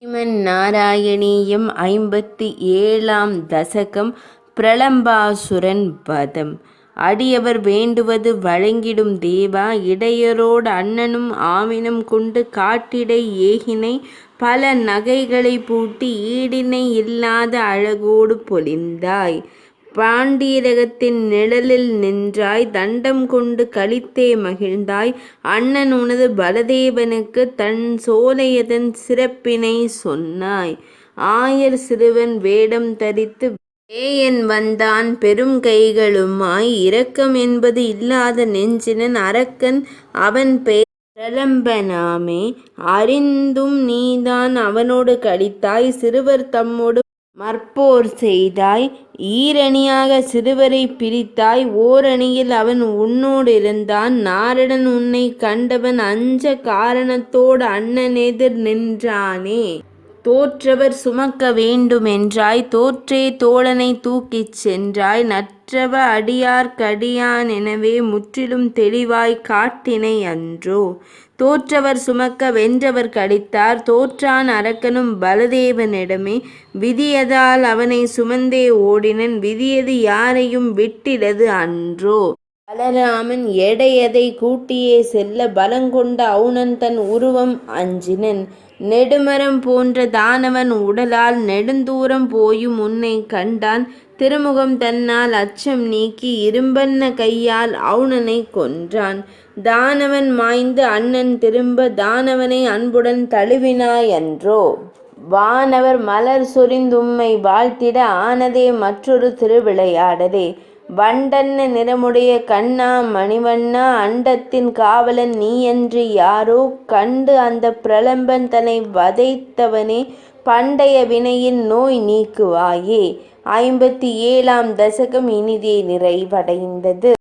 ஸ்ரீமன் நாராயணீயம் 57ஆம் தசகம் பிரலம்பாசுரன் வதம். அடியவர் வேண்டுவது வழங்கிடும் தேவா, இடையரோடு அண்ணனும் ஆவினம் கொண்டு காட்டிடை ஏகினை பல நகைகளை பூட்டி ஈடினை இல்லாத அழகோடு பொலிந்தாய். பாண்டீரகத்தின் நிழலில் நின்றாய், தண்டம் கொண்டு களித்தே மகிழ்ந்தாய். அண்ணன் உனது பலதேவனுக்கு தன் சோலையதன் சிறப்பினை சொன்னாய். ஆயர் சிறுவன் வேடம் தரித்து வேயன் வந்தான் பெரும் கைகளுமாய். இரக்கம் என்பது இல்லாத நெஞ்சினன் அரக்கன் அவன் பெயர் பிரலம்பனாமே. அறிந்தும் நீதான் அவனோடு கடித்தாய், சிறுவர் தம்மோடு மற்போர் செய்தாய். ஈரணியாக சிறுவரை பிரித்தாய், ஓரணியில் அவன் உன்னோடு இருந்தான். நாரடன் உன்னை கண்டவன் அஞ்ச காரணத்தோடு அண்ணனெதிர் நின்றானே. தோற்றவர் சுமக்க வேண்டுமென்றாய், தோற்றே தோழனை தூக்கிச் சென்றாய். நற்றவ அடியார்க்கடியான் எனவே முற்றிலும் தெளிவாய் காட்டினை அன்றோ. தோற்றவர் சுமக்க வென்றவர் கடித்தார், தோற்றான் அரக்கனும் பலதேவனிடமே. விதியதால் அவனை சுமந்தே ஓடினன், விதியது யாரையும் விட்டிடது அன்றோ. பலராமன் எடையதை கூட்டியே செல்ல பலங்கொண்ட அவுணன் தன் உருவம் அஞ்சினன். நெடுமரம் போன்ற தானவன் உடலால் நெடுந்தூரம் போயும் உன்னை கண்டான். திருமுகம் தன்னால் அச்சம் நீக்கி இரும்பன்ன கையால் அவுணனை கொன்றான். தானவன் மாய்ந்து அண்ணன் திரும்ப தானவனை அன்புடன் தழுவினாயன்றோ. வானவர் மலர் சொரிந்தும்மை வாழ்த்திட ஆனதே மற்றொரு திருவிளையாடலே. வண்டன்ன நிறமுடைய கண்ணா மணிவண்ணா, அண்டத்தின் காவலன் நீயன்றி யாரோ. கண்டு அந்த பிரலம்பன் தன்னை வதைத்தவனே, பண்டைய வினையின் நோய் நீக்குவாயே. 57ஆம் தசகம் இனிதே நிறைவடைந்தது.